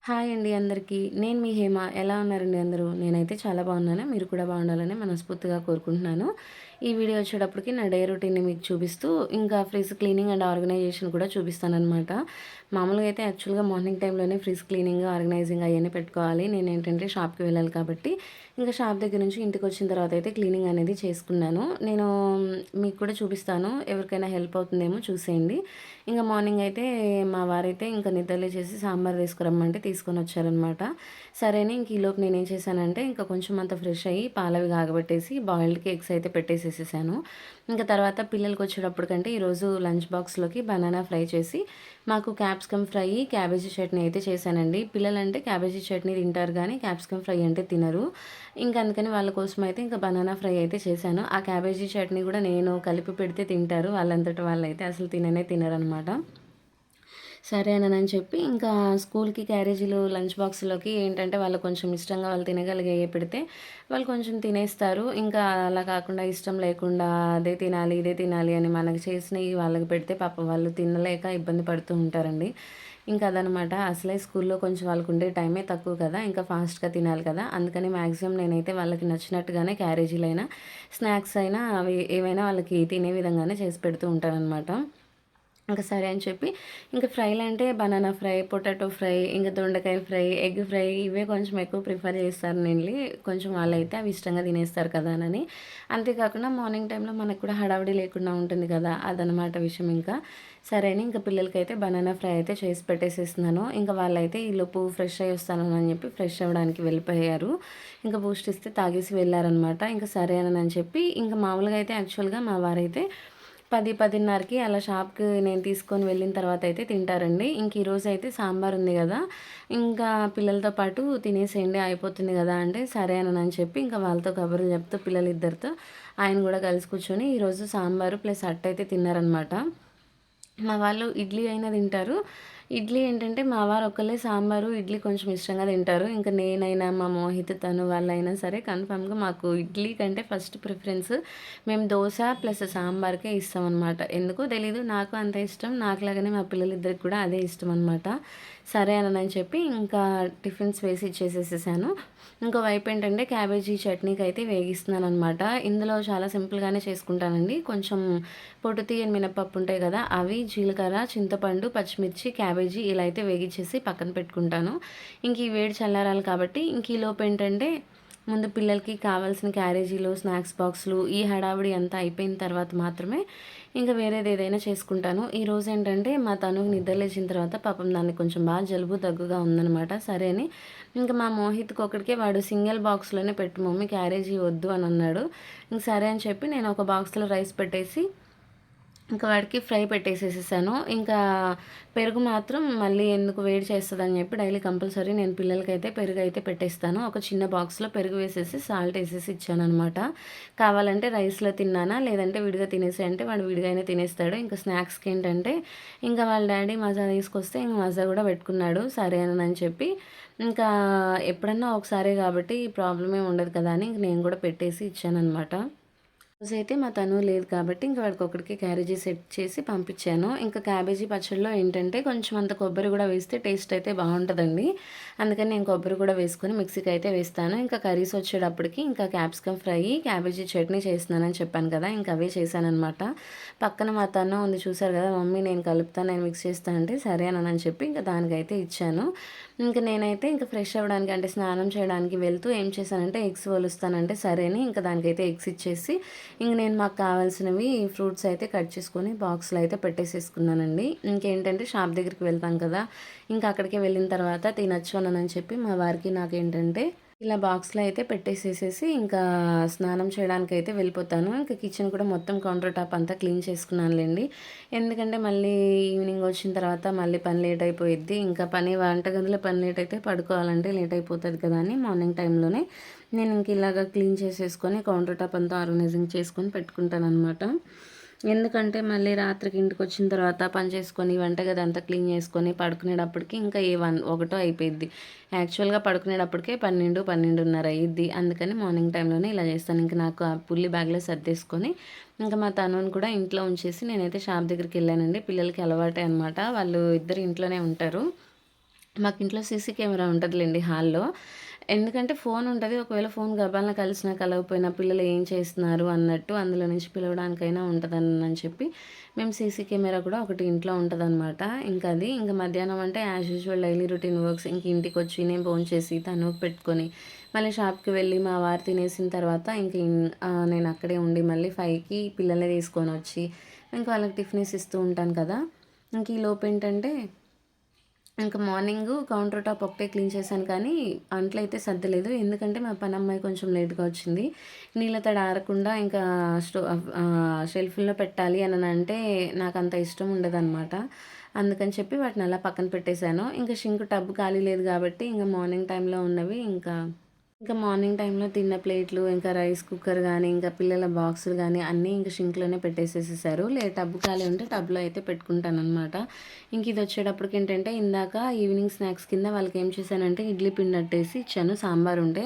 Hi అండి అందరికీ. నేను మీ హేమ. ఎలా ఉన్నారండి అందరూ? నేనైతే చాలా బాగున్నాను. మీరు కూడా బాగుండాలని మనస్ఫూర్తిగా కోరుకుంటున్నాను. ఈ వీడియో వచ్చేటప్పటికి నా డే రొటీన్‌ని మీకు చూపిస్తూ, ఇంకా ఫ్రిడ్జ్ క్లీనింగ్ అండ్ ఆర్గనైజేషన్ కూడా చూపిస్తాననమాట. మామూలుగా అయితే యాక్చువల్‌గా మార్నింగ్ టైంలోనే ఫ్రిడ్జ్ క్లీనింగ్, ఆర్గనైజింగ్ అయన్నీ పెట్టుకోవాలి. నేనేంటంటే షాప్‌కి వెళ్ళాలి కాబట్టి, ఇంకా షాప్ దగ్గర నుంచి ఇంటికొచ్చిన తర్వాత అయితే క్లీనింగ్ అనేది చేసుకున్నాను. నేను మీకు కూడా చూపిస్తాను. ఎవరికైనా హెల్ప్ అవుతుందేమో చూసేయండి. ఇంక మార్నింగ్ అయితే మా వారైతే ఇంక నిద్ర లేచేసి సాంబార్ తీసుకురమ్మంటే తీసుకొనొచ్చారనమాట. సరే అని ఇంక ఈలోపు నేనేం చేశానంటే ఇంక కొంచెం అంత ఫ్రెష్ అయ్యి పాలవి కాగబెట్టేసి బాయిల్డ్‌కి ఎగ్స్ అయితే పెట్టేసేసేసాను. ఇంక తర్వాత పిల్లలకొచ్చేటప్పటికంటే ఈరోజు లంచ్ బాక్స్‌లోకి బనానా ఫ్రై చేసి, మాకు క్యాప్సికమ్ ఫ్రై, క్యాబేజీ చట్నీ అయితే చేశానండి. పిల్లలంటే క్యాబేజీ చట్నీ తింటారు గానీ క్యాప్సికమ్ ఫ్రై అంటే తినరు. ఇంక అందుకని వాళ్ళ కోసమయితే ఇంక బనానా ఫ్రై అయితే చేశాను. ఆ క్యాబేజీ చట్నీ కూడా నేను కలిపి పెడితే తింటారు. వాళ్ళంతట వాళ్ళైతే అసలు తిననే తినరనమాట. సరే అనని చెప్పి ఇంకా స్కూల్‌కి క్యారేజీలు లంచ్ బాక్స్‌లోకి ఏంటంటే వాళ్ళు కొంచెం ఇష్టంగా వాళ్ళు తినగలిగేయి పెడితే వాళ్ళు కొంచెం తినేస్తారు. ఇంకా అలా కాకుండా ఇష్టం లేకుండా అదే తినాలి, ఇదే తినాలి అని మనకు చేసినయి వాళ్ళకి పెడితే పాపం వాళ్ళు తినలేక ఇబ్బంది పడుతూ ఉంటారండి. ఇంకా అదనమాట. అసలే స్కూల్‌లో కొంచెం వాళ్ళకుండే టైమే తక్కువ కదా! ఇంకా ఫాస్ట్‌గా తినాలి కదా! అందుకని మాక్సిమం నేనైతే వాళ్ళకి నచ్చినట్టుగానే క్యారేజీలైనా, స్నాక్స్ అయినా అవి ఏవైనా వాళ్ళకి తినే విధంగానే చేసి పెడుతూ ఉంటాననమాట. ఇంక సరే అని చెప్పి ఇంక ఫ్రైలంటే బనానా ఫ్రై, పొటాటో ఫ్రై, ఇంక దొండకాయ ఫ్రై, ఎగ్ ఫ్రై ఇవే కొంచెం ఎక్కువ ప్రిఫర్ చేస్తానండి. కొంచెం వాళ్ళైతే అవి ఇష్టంగా తినేస్తారు కదా అని. అంతేకాకుండా మార్నింగ్ టైంలో మనకు కూడా హడావిడి లేకుండా ఉంటుంది కదా! అదనమాట విషయం ఇంకా. సరే అని ఇంక పిల్లలకైతే బనానా ఫ్రై అయితే చేసి పెట్టేసేస్తున్నాను. ఇంక వాళ్ళైతే ఈలోపు ఫ్రెష్ అయ్యి వస్తానని చెప్పి ఫ్రెష్ అవ్వడానికి వెళ్ళిపోయారు. ఇంక బూస్ట్ ఇస్తే తాగేసి వెళ్ళారనమాట. ఇంక సరే అని చెప్పి ఇంక మామూలుగా అయితే యాక్చువల్‌గా మా వారైతే 10, 10:30కి అలా షాప్‌కి నేను తీసుకొని వెళ్ళిన తర్వాత అయితే తింటారండి. ఇంక ఈరోజైతే సాంబార్ ఉంది గదా! ఇంకా పిల్లలతో పాటు తినేసేయండి అయిపోతుంది గదా! అంటే సరే అని చెప్పి ఇంకా వాళ్ళతో కబుర్లు చెప్తూ పిల్లలిద్దరితో ఆయన గూడా కలిసి కూర్చొని ఈరోజు సాంబారు ప్లస్ అట్టయితే తిన్నారనమాట. మా వాళ్ళు ఇడ్లీ అయినా తింటారు. ఇడ్లీ ఏంటంటే మా వారు ఒక్కళ్ళే సాంబారు, ఇడ్లీ కొంచెం ఇష్టంగా తింటారు. ఇంక నేనైనా, మా మోహిత్ తను వాళ్ళైనా సరే కన్ఫర్మ్‌గా మాకు ఇడ్లీ కంటే ఫస్ట్ ప్రిఫరెన్స్ మేము దోస ప్లస్ సాంబార్‌కే ఇస్తామనమాట. ఎందుకో తెలీదు నాకు అంతే ఇష్టం. నాకులాగానే మా పిల్లలిద్దరికి కూడా అదే ఇష్టమనమాట. సరే అనని చెప్పి ఇంకా టిఫిన్స్ వేసి ఇచ్చేసేసేసాను. ఇంకోవైపు ఏంటంటే క్యాబేజీ చట్నీకైతే వేగిస్తున్నాననమాట. ఇందులో చాలా సింపుల్‌గానే చేసుకుంటానండి. కొంచెం పొట్టు తీయని మినపప్పు ఉంటాయి కదా! అవి, జీలకర్ర, చింతపండు, పచ్చిమిర్చి, క్యాబేజీ ఇలా అయితే వేగిచ్చేసి పక్కన పెట్టుకుంటాను. ఇంక ఈ వేడి చల్లారాలి కాబట్టి ఇంక ఈలోపు ఏంటంటే ముందు పిల్లలకి కావాల్సిన క్యారేజీలు, స్నాక్స్ బాక్సులు ఈ హడావిడి అంతా అయిపోయిన తర్వాత మాత్రమే ఇంక వేరేది ఏదైనా చేసుకుంటాను. ఈరోజు ఏంటంటే మా తనుకు నిద్ర లేచిన తర్వాత పాపం దానికి కొంచెం బాగా జలుబు, దగ్గుగా ఉందనమాట. సరే అని ఇంక మా మోహిత్‌కి ఒక్కడికే వాడు సింగిల్ బాక్స్‌లోనే పెట్టు మమ్మీ క్యారేజీ వద్దు అని అన్నాడు. ఇంక సరే అని చెప్పి నేను ఒక బాక్స్‌లో రైస్ పెట్టేసి ఇంకా వాడికి ఫ్రై పెట్టేసేసేసాను. ఇంకా పెరుగు మాత్రం మళ్ళీ ఎందుకు వేడి చేస్తదని చెప్పి డైలీ కంపల్సరీ నేను పిల్లలకైతే పెరుగైతే పెట్టేస్తాను. ఒక చిన్న బాక్స్‌లో పెరుగు వేసేసి, సాల్ట్ ఏసేసి ఇచ్చాననమాట. కావాలంటే రైస్‌లో తిన్నానా, లేదంటే విడిగా తినేసేయి అంటే వాడు విడిగా అయినా తినేస్తాడు. ఇంకా స్నాక్స్‌కి ఏంటంటే ఇంకా వాళ్ళ డ్యాడీ మజా తీసుకొస్తే ఇంక మజా కూడా పెట్టుకున్నాడు. సరే అని చెప్పి ఇంకా ఎప్పుడన్నా ఒకసారే కాబట్టి ప్రాబ్లమ్ ఏమి ఉండదు కదా అని ఇంక నేను కూడా పెట్టేసి ఇచ్చాననమాట. రోజైతే మా తను లేదు కాబట్టి ఇంక వాడికొక్కడికే క్యారేజీ సెట్ చేసి పంపించాను. ఇంకా క్యాబేజీ పచ్చడిలో ఏంటంటే కొంచెం అంత కొబ్బరి కూడా వేస్తే టేస్ట్ అయితే బావుంటదండి. అందుకని నేను కొబ్బరి కూడా వేసుకొని మిక్సీకి అయితే వేస్తాను. ఇంకా కర్రీస్ వచ్చేటప్పటికి ఇంకా క్యాప్సికమ్ ఫ్రై, క్యాబేజీ చట్నీ చేస్తున్నానని చెప్పాను కదా! ఇంక అవే చేశాననమాట. పక్కన మా తను ఉంది చూసారు కదా! మమ్మీ నేను కలుపుతాను, నేను మిక్స్ చేస్తా అంటే సరే అని చెప్పి ఇంక దానికైతే ఇచ్చాను. ఇంక నేనైతే ఇంక ఫ్రెష్ అవ్వడానికి అంటే స్నానం చేయడానికి వెళ్తూ ఏం చేశానంటే ఎగ్స్ ఒలుస్తానంటే సరే అని ఇంక దానికైతే ఎగ్స్ ఇచ్చేసి ఇంక నేను మాకు కావాల్సినవి ఫ్రూట్స్ అయితే కట్ చేసుకొని బాక్స్‌లో అయితే పెట్టేసేసుకున్నానండి. ఇంకేంటంటే షాప్ దగ్గరికి వెళ్తాం కదా! ఇంకా అక్కడికి వెళ్ళిన తర్వాత తినొచ్చు అనని చెప్పి మా వారికి నాకేంటంటే ఇలా బాక్స్‌లో అయితే పెట్టేసేసేసి ఇంకా స్నానం చేయడానికైతే వెళ్ళిపోతాను. ఇంకా కిచెన్ కూడా మొత్తం కౌంటర్ టాప్ అంతా క్లీన్ చేసుకున్నానులెండి. ఎందుకంటే మళ్ళీ ఈవినింగ్ వచ్చిన తర్వాత మళ్ళీ పని లేట్ అయిపోయిద్ది. ఇంకా వంటగదిలో పని లేట్ అయితే పడుకోవాలంటే లేట్ అయిపోతది కదా అని మార్నింగ్ టైంలోనే నేను ఇంక ఇలాగ క్లీన్ చేసేసుకొని కౌంటర్ టాప్ అంతా ఆర్గనైజింగ్ చేసుకొని పెట్టుకుంటాననమాట. ఎందుకంటే మళ్ళీ రాత్రికి ఇంటికొచ్చిన తర్వాత పని చేసుకొని వంటగది అంతా క్లీన్ చేసుకొని పడుకునేటప్పటికి ఇంకా ఒకటో అయిపోయిద్ది. యాక్చువల్‌గా పడుకునేటప్పటికే 12, 12:30 అయ్యిద్ది. అందుకని మార్నింగ్ టైంలోనే ఇలా చేస్తాను. ఇంక నాకు ఆ పుల్లి బ్యాగ్‌లో సర్దేసుకొని ఇంకా మా తనుని కూడా ఇంట్లో ఉంచేసి నేనైతే షాప్ దగ్గరికెళ్ళానండి. పిల్లలకి అలవాటే అనమాట. వాళ్ళు ఇద్దరు ఇంట్లోనే ఉంటారు. మాకింట్లో సీసీ కెమెరా ఉంటదిలెండి హాల్‌లో. ఎందుకంటే ఫోనుంటది. ఒకవేళ ఫోను గబాలన కలిసినా, కలవకపోయినా పిల్లలు ఏం చేస్తున్నారు అన్నట్టు అందులో నుంచి పిలవడానికైనా ఉంటదని చెప్పి మేము సీసీ కెమెరా కూడా ఒకటి ఇంట్లో ఉంటదనమాట. ఇంక మధ్యాహ్నం అంటే as usual daily routine works ఇంక ఇంటికొచ్చి నేను భోంచేసి, తనూకి పెట్టుకొని, మళ్ళీ షాప్‌కి వెళ్ళి మా వారు తినేసిన తర్వాత నేను అక్కడే ఉండి మళ్ళీ 5కి పిల్లల్ని తీసుకొనొచ్చి, ఇంక వాళ్ళకి టిఫిన్స్ ఇస్తూ ఉంటాను కదా! ఇంక ఈలోపేంటంటే ఇంక మార్నింగు కౌంటర్ టాప్ ఒకటే క్లీన్ చేశాను కానీ, అంట్లయితే సర్దలేదు. ఎందుకంటే, మా పనమ్మాయి కొంచెం లేట్‌గా వచ్చింది. నీళ్ళ తడి ఆరకుండా ఇంకా షెల్ఫ్‌లో పెట్టాలి అననంటే నాకంత ఇష్టం ఉండదనమాట. అందుకని చెప్పి వాటిని అలా పక్కన పెట్టేశాను. ఇంక షింక్ టబ్ ఖాళీ లేదు గాబట్టి, ఇంక మార్నింగ్ టైంలో ఉన్నవి ఇంకా మార్నింగ్ టైంలో తిన్న ప్లేట్లు, ఇంకా రైస్ కుక్కర్ గానీ, ఇంకా పిల్లల బాక్సులు గానీ అన్నీ ఇంక షింక్‌లోనే పెట్టేసేసేశారు. టబ్ ఖాళీ ఉంటే టబ్‌లో అయితే పెట్టుకుంటాననమాట. ఇంకిదొచ్చేటప్పటికేంటంటే ఇందాక ఈవినింగ్ స్నాక్స్ కింద వాళ్ళకేం చేశానంటే ఇడ్లీ పిండట్టేసి ఇచ్చాను సాంబారుంటే.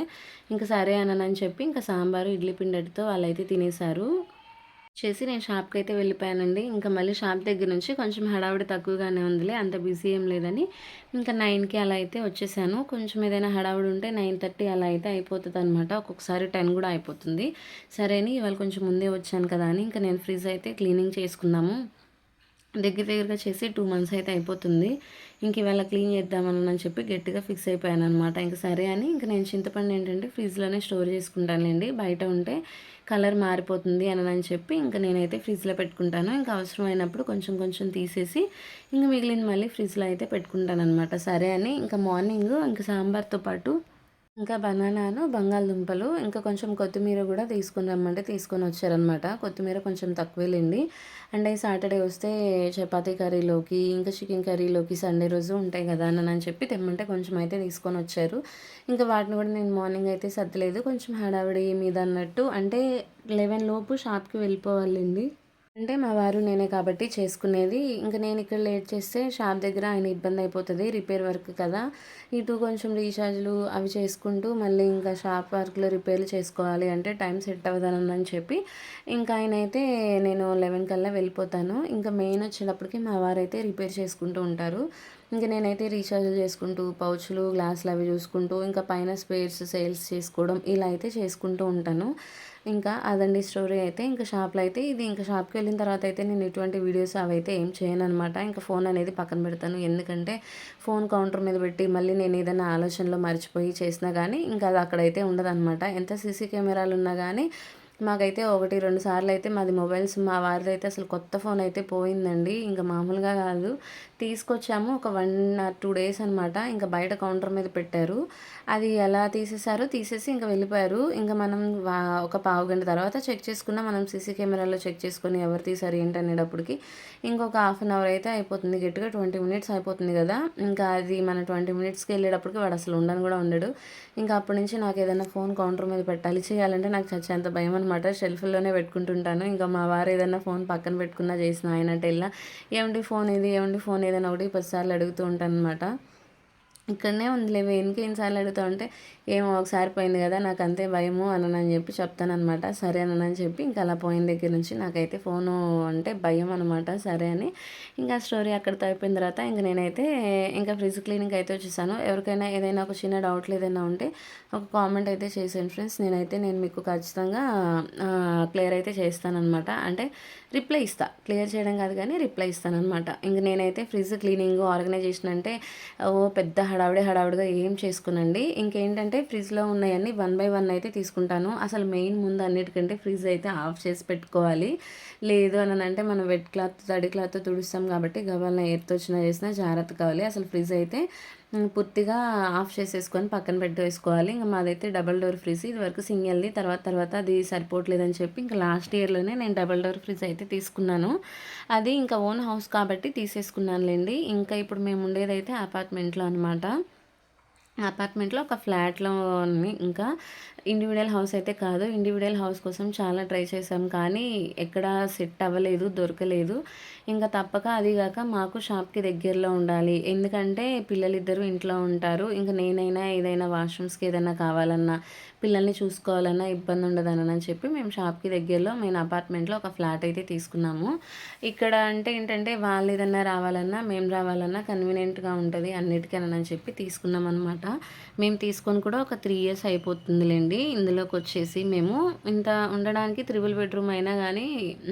ఇంక సరే అననని చెప్పి ఇంక సాంబారు, ఇడ్లీ పిండటితో వాళ్ళైతే తినేశారు. నేను షాప్‌కైతే వెళ్ళిపోయానండి. ఇంకా మళ్ళీ షాప్ దగ్గర నుంచి కొంచెం హడావిడి తక్కువగానే ఉందిలే. అంత బిజీ ఏం లేదని ఇంకా 9కి అలా అయితే వచ్చేసాను. కొంచెం ఏదైనా హడావిడి ఉంటే 9:30 అలా అయితే అయిపోతదనమాట. ఒక్కొక్కసారి 10 గూడా అయిపోతుంది. సరే అని ఇవాళ కొంచెం ముందే వచ్చాను కదా అని ఇంకా నేను ఫ్రిడ్జ్ అయితే క్లీనింగ్ చేసుకుందాము. దగ్గర దగ్గరగా చేసి 2 మంత్స్ అయితే అయిపోతుంది. ఇంక ఇవాళ క్లీన్ చేద్దామని చెప్పి గట్టిగా ఫిక్స్ అయిపోయాననమాట. ఇంక సరే అని ఇంక నేను చింతపండు ఏంటంటే ఫ్రిడ్జ్‌లోనే స్టోర్ చేసుకుంటానులెండి. బయట ఉంటే కలర్ మారిపోతుంది అనని చెప్పి ఇంక నేనైతే ఫ్రిడ్జ్‌లో పెట్టుకుంటాను. ఇంక అవసరమైనప్పుడు కొంచెం కొంచెం తీసేసి ఇంక మిగిలింది మళ్ళీ ఫ్రిడ్జ్‌లో అయితే పెట్టుకుంటాననమాట. సరే అని ఇంక మార్నింగు ఇంక సాంబార్‌తో పాటు ఇంకా బనానాను, బంగాళదుంపలు, ఇంకా కొంచెం కొత్తిమీర గూడా తీసుకొని రమ్మంటే తీసుకొనొచ్చారనమాట. కొత్తిమీర కొంచెం తక్కువేలెండి. అంటే సాటర్‌డే వస్తే చపాతీ కర్రీలోకి, ఇంకా చికెన్ కర్రీలోకి సండే రోజు ఉంటాయి గదా! అని చెప్పి తెమ్మంటే కొంచెం అయితే తీసుకొనొచ్చారు. ఇంకా వాటిని గూడా నేను మార్నింగ్ అయితే సర్దలేదు. కొంచెం హడావిడి మీద అన్నట్టు అంటే 11 లోపు షాప్‌కి వెళ్ళిపోవాలండి. అంటే మా వారు నేనే కాబట్టి చేసుకునేది. ఇంక నేనిక్కడ లేట్ చేస్తే షాప్ దగ్గర ఆయన ఇబ్బందయిపోతది. రిపేర్ వర్క్ కదా! ఇటు కొంచెం రీచార్జ్‌లు అవి చేసుకుంటూ మళ్ళీ ఇంకా షాప్ వర్క్‌లో రిపేర్లు చేసుకోవాలి అంటే టైం సెట్ అవ్వదనని చెప్పి ఇంకా ఆయనైతే నేను 11 కల్లా వెళ్ళిపోతాను. ఇంకా మెయిన్ వచ్చేటప్పటికి మా వారైతే రిపేర్ చేసుకుంటూ ఉంటారు. ఇంక నేనైతే రీచార్జ్‌లు చేసుకుంటూ, పౌచులు, గ్లాసులు అవి చూసుకుంటూ, ఇంకా పైన స్పేర్స్ సేల్స్ చేసుకోవడం ఇలా అయితే చేసుకుంటూ ఉంటాను. ఇంకా అదండి స్టోరీ అయితే. ఇంక షాప్‌లో అయితే ఇంక షాప్‌కెళ్ళిన తర్వాత అయితే నేను ఎటువంటి వీడియోస్ అవైతే ఏం చేయననమాట. ఇంక ఫోన్ అనేది పక్కన పెడతాను. ఎందుకంటే ఫోన్ కౌంటర్ మీద పెట్టి మళ్ళీ నేను ఏదైనా ఆలోచనలో మర్చిపోయి చేసినా గానీ ఇంకా అది అక్కడైతే ఉండదనమాట. ఎంత సీసీ కెమెరాలున్నా గానీ మాకైతే 1, 2 సార్లయితే మాది మొబైల్స్ మా వారిదైతే అసలు కొత్త ఫోన్ అయితే పోయిందండి. ఇంక మామూలుగా గాదు. తీసుకొచ్చాము ఒక 1 ఆర్ 2 డేస్ అనమాట. ఇంక బయట కౌంటర్ మీద పెట్టారు. అది ఎలా తీసేసారో తీసేసి ఇంక వెళ్ళిపోయారు. ఇంక మనం ఒక పావుగంట తర్వాత చెక్ చేసుకున్నా మనం సీసీ కెమెరాలో చెక్ చేసుకొని ఎవరు తీశారు ఏంటనేటప్పటికి ఇంకొక హాఫ్ అన్ అవర్ అయితే అయిపోతుంది. గట్టిగా 20 మినిట్స్ అయిపోతుంది గదా! ఇంకా అది మనం 20 మినిట్స్‌కి వెళ్ళేటప్పటికి వాడు అసలు ఉండను గూడా ఉండడు. ఇంకా అప్పటి నుంచి నాకేదైనా ఫోన్ కౌంటర్ మీద పెట్టాలి, చేయాలంటే నాకు చచ్చేంత భయమనమాట. షెల్ఫ్‌ల్లోనే పెట్టుకుంటుంటాను. ఇంకా మా వారు ఏదన్నా ఫోన్ పక్కన పెట్టుకున్నా చేసినా ఆయనటెళ్ళినా, "ఏవండీ ఫోన్ ఏది? ఏవండీ ఫోన్ ఏదని" ఒకటికి 10 సార్లు అడుగుతూ ఉంటాననమాట. ఇక్కడనే ఉందిలేవే ఎందుకు ఎన్ని సార్లు అడుగుతావు అంటే, ఏమో ఒకసారి పోయింది కదా! నాకంతే భయము అనని చెప్పి చెప్తాననమాట. సరే అనని చెప్పి ఇంకా అలా పోయిన దగ్గర నుంచి నాకైతే ఫోను అంటే భయం అనమాట. సరే అని ఇంకా స్టోరీ అక్కడితో అయిపోయిన తర్వాత ఇంక నేనైతే ఇంకా ఫ్రిడ్జ్ క్లీనింగ్‌కి అయితే వచ్చేసాను. ఎవరికైనా ఏదైనా ఒక చిన్న డౌట్లు ఏదైనా ఉంటే ఒక కామెంట్ అయితే చేసేయండి ఫ్రెండ్స్. నేను మీకు ఖచ్చితంగా క్లియర్ అయితే చేస్తాననమాట. అంటే రిప్లై ఇస్తా. క్లియర్ చేయడం కాదు కానీ రిప్లై ఇస్తాననమాట. ఇంక నేనైతే ఫ్రిడ్జ్ క్లీనింగ్, ఆర్గనైజేషన్ అంటే పెద్ద హడావిడిగా ఏం చేసుకోనండి. ఇంకేంటంటే ఫ్రిడ్జ్‌లో ఉన్నయన్నీ వన్ బై వన్ అయితే తీసుకుంటాను. అసలు మెయిన్ ముందు అన్నిటికంటే ఫ్రిడ్జ్ అయితే ఆఫ్ చేసి పెట్టుకోవాలి. లేదు అననంటే మనం వెట్ క్లాత్, తడి క్లాత్‌తో తుడుస్తాం కాబట్టి గబాల్న ఎర్త్ వచ్చినా చేసినా జాగ్రత్త కావాలి. అసలు ఫ్రిడ్జ్ అయితే పూర్తిగా ఆఫ్ చేసేసుకొని పక్కన పెట్టేసుకోవాలి. ఇంక మాదైతే డబుల్ డోర్ ఫ్రిడ్జ్. ఇదివరకు సింగిల్‌ది తర్వాత అది సరిపోవట్లేదని చెప్పి ఇంకా లాస్ట్ ఇయర్‌లోనే నేను డబుల్ డోర్ ఫ్రిడ్జ్ అయితే తీసుకున్నాను. అది ఇంకా ఓన్ హౌస్ కాబట్టి తీసేసుకున్నానులెండి. ఇంకా ఇప్పుడు మేము ఉండేదైతే అపార్ట్మెంట్‌లో అనమాట. అపార్ట్మెంట్‌లో ఒక ఫ్లాట్‌లోని ఇంకా ఇండివిడ్యువల్ హౌస్ అయితే కాదు. ఇండివిడ్యువల్ హౌస్ కోసం చాలా ట్రై చేశాం. కానీ ఎక్కడ సెట్ అవ్వలేదు, దొరకలేదు. ఇంక తప్పక అది గాక మాకు షాప్‌కి దగ్గరలో ఉండాలి. ఎందుకంటే పిల్లలిద్దరూ ఇంట్లో ఉంటారు. ఇంక నేనైనా ఏదైనా వాష్‌రూమ్స్‌కి ఏదైనా కావాలన్నా, పిల్లల్ని చూసుకోవాలన్నా ఇబ్బందుండదనని చెప్పి మేము షాప్‌కి దగ్గరలో మెయిన్ అపార్ట్మెంట్‌లో ఒక ఫ్లాట్ అయితే తీసుకున్నాము. ఇక్కడ అంటే ఏంటంటే వాళ్ళేదన్నా రావాలన్నా, మేము రావాలన్నా కన్వీనియంట్‌గా ఉంటది అన్నిటికనని చెప్పి తీసుకున్నామనమాట. మేము తీసుకొని కూడా ఒక 3 ఇయర్స్ అయిపోతుందిలెండి. ఇందులోకొచ్చేసి మేము ఇంత ఉండడానికి త్రిబుల్ బెడ్‌రూమ్ అయినా గానీ,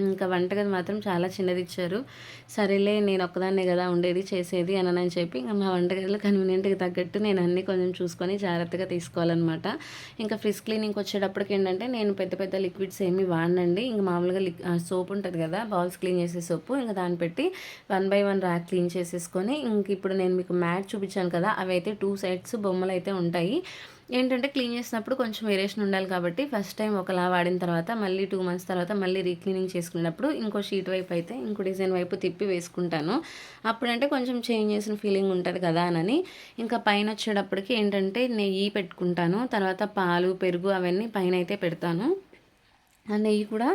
ఇంకా వంటగది మాత్రం చాలా చిన్నదిచ్చారు. సరేలే నేనొక్కదాన్నే గదా ఉండేది, చేసేది అనని చెప్పి ఇంక మా వంటగదిలో కన్వీనియంట్‌కి తగ్గట్టు నేను అన్నీ కొంచెం చూసుకొని జాగ్రత్తగా తీసుకోవాలనమాట. ఇంకా ఫ్రిడ్జ్ క్లీనింగ్‌కొచ్చేటప్పటికేంటంటే నేను పెద్ద పెద్ద లిక్విడ్స్ ఏమి వాడనండి. ఇంక మామూలుగా సోప్ ఉంటది గదా! బౌల్స్ క్లీన్ చేసే సోపు. ఇంక దాన్ని పెట్టి 1 బై 1 ర్యాక్ క్లీన్ చేసేసుకొని ఇంకిప్పుడు నేను మీకు మ్యాట్ చూపించాను కదా! అవైతే 2 సైడ్స్ బొమ్మలైతే ఉంటాయి. ఏంటంటే క్లీన్ చేసినప్పుడు కొంచెం వేరియేషన్ ఉండాలి కాబట్టి ఫస్ట్ టైం ఒకలా వాడిన తర్వాత మళ్ళీ 2 మంత్స్ తర్వాత మళ్ళీ రీక్లీనింగ్ చేసుకునేటప్పుడు ఇంకో షీట్ వైపు అయితే ఇంకో డిజైన్ వైపు తిప్పి వేసుకుంటాను. అప్పుడంటే కొంచెం చేంజ్ చేసిన ఫీలింగ్ ఉంటది కదా అనని ఇంకా పైనొచ్చేటప్పటికి ఏంటంటే నెయ్యి పెట్టుకుంటాను. తర్వాత పాలు, పెరుగు అవన్నీ పైనైతే పెడతాను. ఆ నెయ్యి కూడా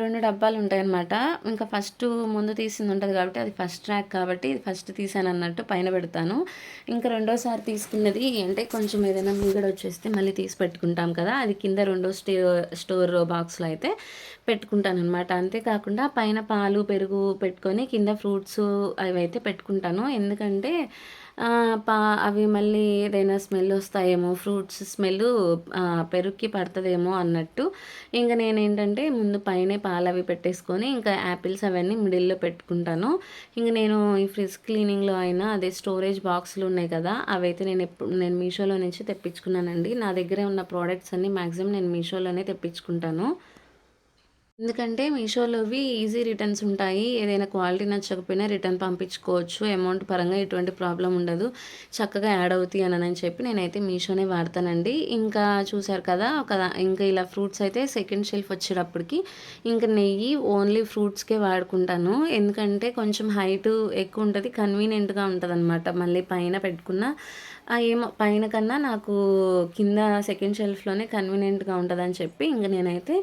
2 డబ్బాలుంటాయనమాట. ఇంకా ఫస్టు ముందు తీసిందుంటది కాబట్టి అది ఫస్ట్ ర్యాక్ కాబట్టి ఇది ఫస్ట్ తీసానన్నట్టు పైన పెడతాను. ఇంకా రెండోసారి తీసుకున్నది అంటే కొంచెం ఏదైనా మీగడొచ్చేస్తే మళ్ళీ తీసి పెట్టుకుంటాం కదా! అది కింద రెండో స్టోర్ బాక్స్‌లో అయితే పెట్టుకుంటాననమాట. అంతే కాకుండా పైన పాలు, పెరుగు పెట్టుకొని కింద ఫ్రూట్సు అవైతే పెట్టుకుంటాను. ఎందుకంటే అవి మళ్ళీ ఏదైనా స్మెల్లొస్తాయేమో, ఫ్రూట్స్ స్మెల్లు పెరుగుకి పడతదేమో అన్నట్టు ఇంక నేనేంటంటే ముందు పైనే పాలవి పెట్టేసుకొని ఇంకా యాపిల్స్ అవన్నీ మిడిల్‌లో పెట్టుకుంటాను. ఇంక నేను ఈ ఫ్రిడ్జ్ క్లీనింగ్‌లో అయినా అదే స్టోరేజ్ బాక్సులు ఉన్నాయి కదా! అవైతే నేను మీషోలో నుంచి తెప్పించుకున్నానండి. నా దగ్గరే ఉన్న ప్రొడక్ట్స్ అన్నీ మాక్సిమం నేను మీషోలోనే తెప్పించుకుంటాను. ఎందుకంటే మీషోలోవి ఈజీ రిటర్న్స్ ఉంటాయి. ఏదైనా క్వాలిటీ నచ్చకపోయినా రిటర్న్ పంపించుకోవచ్చు. అమౌంట్ పరంగా ఎటువంటి ప్రాబ్లమ్ ఉండదు. చక్కగా యాడ్ అవుతాయి అనని చెప్పి నేనైతే మీషోనే వాడతానండి. ఇంకా చూసారు కదా! ఇంకా ఇలా ఫ్రూట్స్ అయితే సెకండ్ షెల్ఫ్ వచ్చేటప్పటికి ఇంక నెయ్యి ఓన్లీ ఫ్రూట్స్‌కే వాడుకుంటాను. ఎందుకంటే కొంచెం హైటు ఎక్కువ ఉంటది. కన్వీనియంట్‌గా ఉంటదనమాట. మళ్ళీ పైన పెట్టుకున్న ఏమో పైన కన్నా నాకు కింద సెకండ్ షెల్ఫ్‌లోనే కన్వీనియంట్‌గా ఉంటదని చెప్పి ఇంక నేనైతే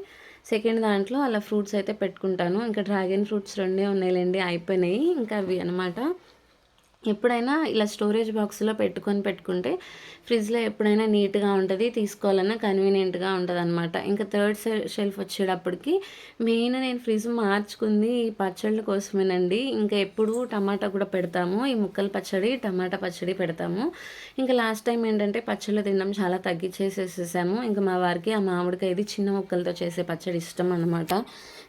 సెకండ్ దాంట్లో అలా ఫ్రూట్స్ అయితే పెట్టుకుంటాను. ఇంకా డ్రాగన్ ఫ్రూట్స్ 2 ఉన్నాయిలెండి అయిపోయినాయి. ఇంకా అవి అనమాట. ఎప్పుడైనా ఇలా స్టోరేజ్ బాక్స్‌లో పెట్టుకుంటే ఫ్రిడ్జ్‌లో ఎప్పుడైనా నీట్‌గా ఉంటది. తీసుకోవాలన్నా కన్వీనియంట్‌గా ఉంటదనమాట. ఇంకా థర్డ్ షెల్ఫ్ వచ్చేటప్పటికి మెయిన్ నేను ఫ్రిడ్జ్ మార్చుకుంది ఈ పచ్చళ్ళ కోసమేనండి. ఇంకా ఎప్పుడు టమాటా కూడా పెడతాము. ఈ ముక్కల పచ్చడి, టమాటా పచ్చడి పెడతాము. ఇంకా లాస్ట్ టైం ఏంటంటే పచ్చళ్ళు తినడం చాలా తగ్గిచ్చేసేసాము. ఇంకా మా వారికి ఆ మామిడికాయది చిన్న ముక్కలతో చేసే పచ్చడి ఇష్టం అనమాట.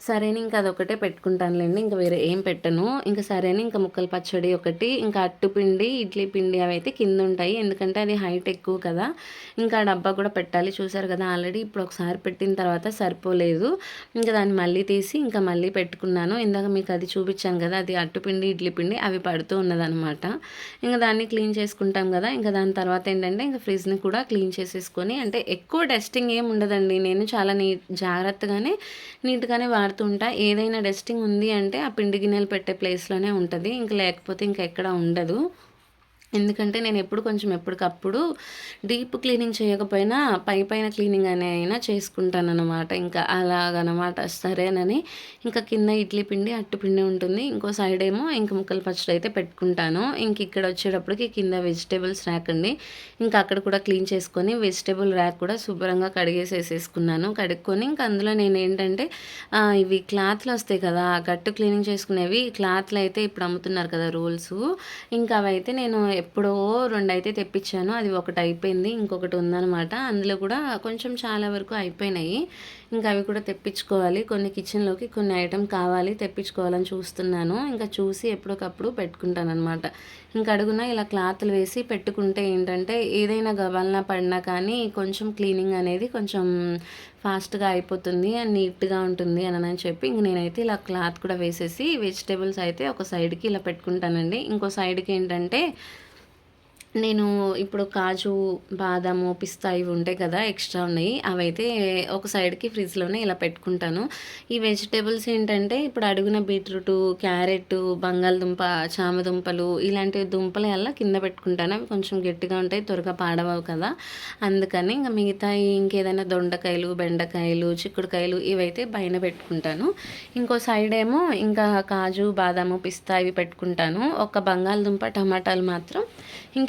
సరే అని ఇంక అదొక్కటే పెట్టుకుంటానులెండి. ఇంక వేరే ఏం పెట్టను. ఇంక సరే అని ఇంక ముక్కల పచ్చడి ఒకటి, ఇంకా అట్టుపిండి, ఇడ్లీ పిండి అవైతే కిందుంటాయి. ఎందుకంటే అది హైట్ ఎక్కువ కదా! ఇంకా ఆ డబ్బా కూడా పెట్టాలి. చూసారు కదా! ఆల్రెడీ ఇప్పుడు ఒకసారి పెట్టిన తర్వాత సరిపోలేదు. ఇంక దాన్ని మళ్ళీ తీసి ఇంకా మళ్ళీ పెట్టుకున్నాను. ఇందాక మీకు అది చూపించాను కదా! అది అట్టుపిండి, ఇడ్లీ పిండి అవి పడుతూ ఉన్నదనమాట. ఇంక దాన్ని క్లీన్ చేసుకుంటాం కదా! ఇంక దాని తర్వాత ఏంటంటే ఇంక ఫ్రిడ్జ్‌ని కూడా క్లీన్ చేసేసుకొని అంటే ఎక్కువ డస్టింగ్ ఏమి ఉండదండి. నేను చాలా జాగ్రత్తగానే నీట్‌గానే వాడుతూ ఉంటా. ఏదైనా డస్టింగ్ ఉంది అంటే ఆ పిండి గిన్నెలు పెట్టే ప్లేస్‌లోనే ఉంటది. ఇంక లేకపోతే ఇంకెక్కడ ఉండదు. ఎందుకంటే నేనెప్పుడు కొంచెం ఎప్పటికప్పుడు డీప్ క్లీనింగ్ చేయకపోయినా పైన క్లీనింగ్ అయినా చేసుకుంటాననమాట. ఇంకా అలాగనమాట. సరేనని ఇంకా కింద ఇడ్లీ పిండి, అట్టు పిండి ఉంటుంది. ఇంకో సైడేమో ఇంక ముక్కల పచ్చడి అయితే పెట్టుకుంటాను. ఇక్కడ వచ్చేటప్పటికి కింద వెజిటబుల్స్ ర్యాక్ అండి. ఇంకా అక్కడ కూడా క్లీన్ చేసుకొని వెజిటబుల్ ర్యాక్ కూడా శుభ్రంగా కడిగేసేసుకున్నాను. కడుక్కొని ఇంక అందులో నేనేంటంటే ఇవి క్లాత్‌లొస్తాయి కదా! గట్టు క్లీనింగ్ చేసుకునేవి క్లాత్‌లయితే ఇప్పుడు అమ్ముతున్నారు కదా! రోల్సు. ఇంకా అవైతే నేను ఎప్పుడో 2 అయితే తెప్పించాను. అది ఒకటి అయిపోయింది. ఇంకొకటి ఉందనమాట. అందులో కూడా కొంచెం చాలా వరకు అయిపోయినాయి. ఇంకా అవి కూడా తెప్పించుకోవాలి. కొన్ని కిచెన్‌లోకి కొన్ని ఐటెమ్ కావాలి తెప్పించుకోవాలని చూస్తున్నాను. ఇంకా చూసి ఎప్పటికప్పుడు పెట్టుకుంటాననమాట. ఇంక అడుగున ఇలా క్లాతులు వేసి పెట్టుకుంటే ఏంటంటే ఏదైనా గబాలన పడినా కానీ కొంచెం క్లీనింగ్ అనేది కొంచెం ఫాస్ట్‌గా అయిపోతుంది అండ్ నీట్‌గా ఉంటుంది అనని చెప్పి ఇంక నేనైతే ఇలా క్లాత్ కూడా వేసేసి వెజిటబుల్స్ అయితే ఒక సైడ్‌కి ఇలా పెట్టుకుంటానండి. ఇంకో సైడ్‌కి ఏంటంటే నేను ఇప్పుడు కాజు, బాదాము, పిస్తా ఇవి ఉంటాయి కదా! ఎక్స్‌ట్రా ఉన్నాయి. అవైతే ఒక సైడ్‌కి ఫ్రిడ్జ్‌లోనే ఇలా పెట్టుకుంటాను. ఈ వెజిటబుల్స్ ఏంటంటే ఇప్పుడు అడుగున బీట్రూటు, క్యారెట్టు, బంగాళదుంప, చామదుంపలు ఇలాంటి దుంపలు అలా కింద పెట్టుకుంటాను. అవి కొంచెం గట్టిగా ఉంటాయి. త్వరగా పాడవవు కదా! అందుకని ఇంక మిగతాయి ఇంకేదైనా దొండకాయలు, బెండకాయలు, చిక్కుడుకాయలు ఇవైతే పైన పెట్టుకుంటాను. ఇంకో సైడ్ ఏమో ఇంకా కాజు, బాదాము, పిస్తా ఇవి పెట్టుకుంటాను. ఒక బంగాళదుంప, టమాటాలు మాత్రం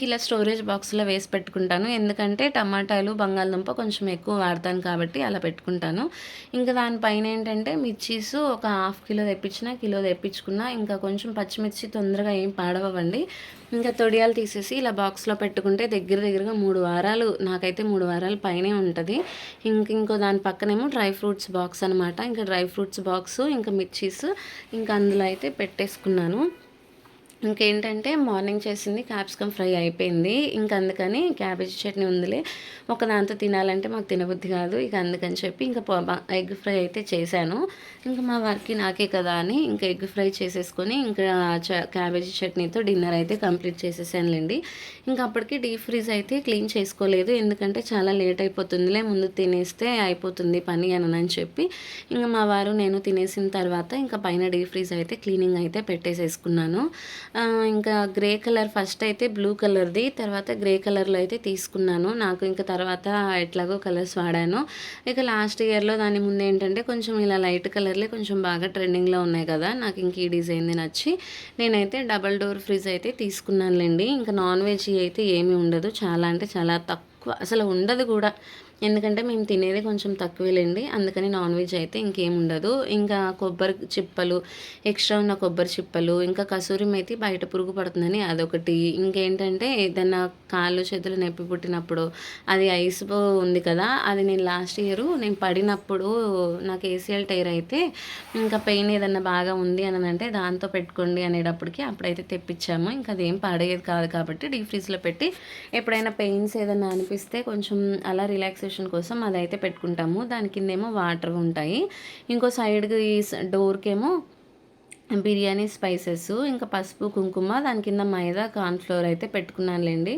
ఇలా స్టోరేజ్ బాక్స్‌లో వేసి పెట్టుకుంటాను. ఎందుకంటే టమాటాలు, బంగాళదుంప కొంచెం ఎక్కువ వాడతాను కాబట్టి అలా పెట్టుకుంటాను. ఇంకా దానిపైన ఏంటంటే మిర్చీసు ఒక హాఫ్ కిలో తెప్పించినా, కిలో తెప్పించుకున్నా ఇంకా కొంచెం పచ్చిమిర్చి తొందరగా ఏం పాడవవండి. ఇంకా తొడియాలు తీసేసి ఇలా బాక్స్‌లో పెట్టుకుంటే దగ్గరగా 3 వారాలు నాకైతే 3 వారాల పైనే ఉంటది. ఇంకో దాని పక్కనేమో డ్రై ఫ్రూట్స్ బాక్స్ అనమాట. ఇంకా డ్రై ఫ్రూట్స్ బాక్సు, ఇంకా మిర్చీస్ ఇంకా అందులో అయితే పెట్టేసుకున్నాను. ఇంకేంటంటే మార్నింగ్ చేసింది క్యాప్సికమ్ ఫ్రై అయిపోయింది. ఇంక అందుకని క్యాబేజీ చట్నీ ఉందిలే, ఒక దాంతో తినాలంటే మాకు తినబుద్ధి కాదు. ఇక అందుకని చెప్పి ఇంకా ఎగ్ ఫ్రై అయితే చేశాను. ఇంకా మా వారికి నాకే కదా అని ఇంకా ఎగ్ ఫ్రై చేసేసుకొని ఇంకా క్యాబేజీ చట్నీతో డిన్నర్ అయితే కంప్లీట్ చేసేసానులేండి. ఇంకా అప్పటికి డీప్ ఫ్రీజ్ అయితే క్లీన్ చేసుకోలేదు. ఎందుకంటే చాలా లేట్ అయిపోతుందిలే, ముందు తినేస్తే అయిపోతుంది పని అని చెప్పి ఇంకా మా వారు నేను తినేసిన తర్వాత ఇంకా పైన డీప్ ఫ్రీజ్ అయితే క్లీనింగ్ అయితే పెట్టేసేసుకున్నాను. ఇంకా గ్రే కలర్ ఫస్ట్ అయితే బ్లూ కలర్‌ది, తర్వాత గ్రే కలర్‌లో అయితే తీసుకున్నాను. నాకు ఇంకా తర్వాత ఎట్లాగో కలర్స్ వాడాను. ఇక లాస్ట్ ఇయర్‌లో దాని ముందేంటంటే కొంచెం ఇలా లైట్ కలర్‌లే కొంచెం బాగా ట్రెండింగ్‌లో ఉన్నాయి కదా! నాకు ఇంక ఈ డిజైన్‌ది నచ్చి నేనైతే డబుల్ డోర్ ఫ్రిడ్జ్ అయితే తీసుకున్నానులెండి. ఇంకా నాన్ వెజ్ అయితే ఏమీ ఉండదు. చాలా అంటే చాలా తక్కువ, అసలు ఉండదు కూడా. ఎందుకంటే మేము తినేది కొంచెం తక్కువేలెండి. అందుకని నాన్ వెజ్ అయితే ఇంకేముండదు. ఇంకా కొబ్బరి చిప్పలు, ఎక్స్ట్రా ఉన్న కొబ్బరి చిప్పలు, ఇంకా కసూరి మేతి బయట పురుగు పడుతుందని అదొకటి. ఇంకేంటంటే ఏదన్నా కాళ్ళు చేతులు నొప్పి పుట్టినప్పుడు అది ఐస్ ఉంది కదా! అది నేను లాస్ట్ ఇయరు నేను పడినప్పుడు నాకు ఏసీఎల్ టైర్ అయితే ఇంకా పెయిన్ ఏదన్నా బాగా ఉంది అనంటే దాంతో పెట్టుకోండి అనేటప్పటికి అప్పుడైతే తెప్పించాము. ఇంకా అదేం పాడేది కాదు కాబట్టి డీప్ ఫ్రిడ్జ్‌లో పెట్టి ఎప్పుడైనా పెయిన్స్ ఏదన్నా అనిపిస్తే కొంచెం అలా రిలాక్సేషన్ కోసం అదైతే పెట్టుకుంటాము. దాని కిందేమో వాటర్ ఉంటాయి. ఇంకో సైడ్‌కి డోర్‌కేమో బిర్యానీ స్పైసెస్, ఇంకా పసుపు, కుంకుమ, దాని కింద మైదా, కార్న్‌ఫ్లోర్ అయితే పెట్టుకున్నానులెండి.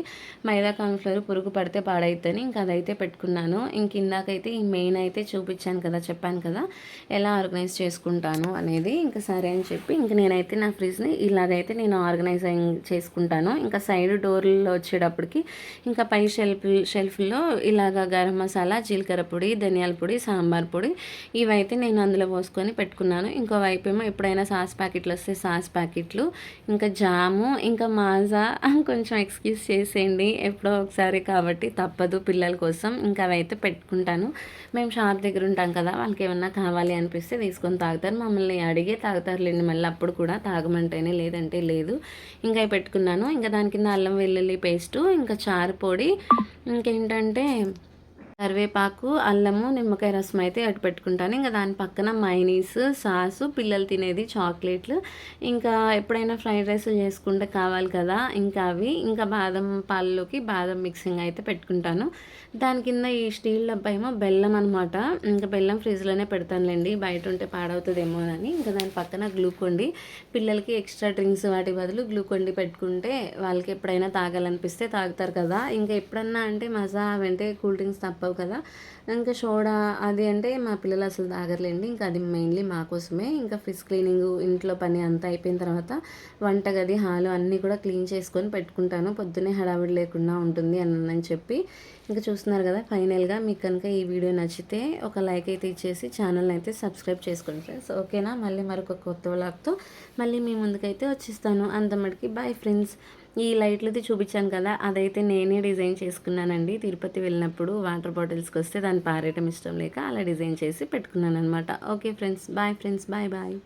మైదా, కార్న్‌ఫ్లోర్ పురుగు పడితే పాడైద్దని ఇంక అదైతే పెట్టుకున్నాను. ఇందాకైతే ఈ మెయిన్ అయితే చూపించాను కదా! చెప్పాను కదా! ఎలా ఆర్గనైజ్ చేసుకుంటాను అనేది. ఇంక సరే అని చెప్పి ఇంక నేనైతే నా ఫ్రిడ్జ్‌ని ఇలాగైతే నేను ఆర్గనైజింగ్ చేసుకుంటాను. ఇంకా సైడ్ డోర్‌లో వచ్చేటప్పటికి ఇంకా పై షెల్ఫ్‌లో ఇలాగ గరం మసాలా, జీలకర్ర పొడి, ధనియాల పొడి, సాంబార్ పొడి ఇవైతే నేను అందులో పోసుకొని పెట్టుకున్నాను. ఇంకో వైపేమో ఎప్పుడైనా ప్యాకెట్లు వస్తే సాస్ ప్యాకెట్లు, ఇంకా జాము, ఇంకా మాజా కొంచెం ఎక్స్‌క్యూజ్ చేసేయండి. ఎప్పుడో ఒకసారి కాబట్టి తప్పదు పిల్లల కోసం. ఇంకా అవైతే పెట్టుకుంటాను. మేము షాప్ దగ్గర ఉంటాం కదా! వాళ్ళకేమన్నా కావాలి అనిపిస్తే తీసుకొని తాగుతారు. మమ్మల్ని అడిగే తాగుతారులేండి మళ్ళీ అప్పుడు కూడా తాగమంటేనే, లేదంటే లేదు. ఇంకా అవి పెట్టుకున్నాను. ఇంకా దాని కింద అల్లం వెల్లుల్లి పేస్టు, ఇంకా చారు పొడి, ఇంకేంటంటే కరివేపాకు, అల్లము, నిమ్మకాయ రసం అయితే అటు పెట్టుకుంటాను. ఇంక దాని పక్కన మైనీస్, సాసు, పిల్లలు తినేది చాక్లెట్లు, ఇంకా ఎప్పుడైనా ఫ్రైడ్ రైస్‌లు చేసుకుంటే కావాలి కదా! ఇంకా అవి, ఇంకా బాదం పాలలోకి బాదం మిక్సింగ్ అయితే పెట్టుకుంటాను. దాని కింద ఈ స్టీల్ డబ్బా ఏమో బెల్లం అనమాట. ఇంకా బెల్లం ఫ్రిడ్జ్‌లోనే పెడతానులెండి. బయట ఉంటే పాడవుతదేమోనని. ఇంకా దాని పక్కన గ్లూకోన్-డి. పిల్లలకి ఎక్స్ట్రా డ్రింక్స్ వాటి బదులు గ్లూకోన్-డి పెట్టుకుంటే వాళ్ళకి ఎప్పుడైనా తాగాలనిపిస్తే తాగుతారు కదా! ఇంకా ఎప్పుడన్నా అంటే మజా అవంటే కూల్ డ్రింక్స్ తప్పవు కదా! ఇంకా సోడా అది అంటే మా పిల్లలు అసలు తాగరులేండి. ఇంకా అది మెయిన్‌లీ మా కోసమే. ఇంకా ఫ్రిడ్జ్ క్లీనింగు, ఇంట్లో పని అంతా అయిపోయిన తర్వాత వంటగది, హాలు అన్నీ కూడా క్లీన్ చేసుకొని పెట్టుకుంటాను. పొద్దున్నే హడావిడి లేకుండా ఉంటుంది అని చెప్పి. ఇంకా చూస్తున్నారు కదా! ఫైనల్‌గా మీకు కనుక ఈ వీడియో నచ్చితే ఒక లైక్ అయితే ఇచ్చేసి ఛానల్‌ని అయితే సబ్స్క్రైబ్ చేసుకోండి ఫ్రెండ్స్. ఓకేనా? మళ్ళీ మరొక కొత్త వ్లాగ్‌తో మళ్ళీ మీ ముందుకైతే వచ్చేస్తాను. అంతమటికి బాయ్ ఫ్రెండ్స్. ఈ లైట్లది చూపించాను కదా! అదైతే నేనే డిజైన్ చేసుకున్నానండి. తిరుపతి వెళ్ళినప్పుడు వాటర్ బాటిల్స్‌కి వస్తే దాన్ని పారేయటం ఇష్టం లేక అలా డిజైన్ చేసి పెట్టుకున్నాననమాట. Okay friends. Bye friends. Bye bye.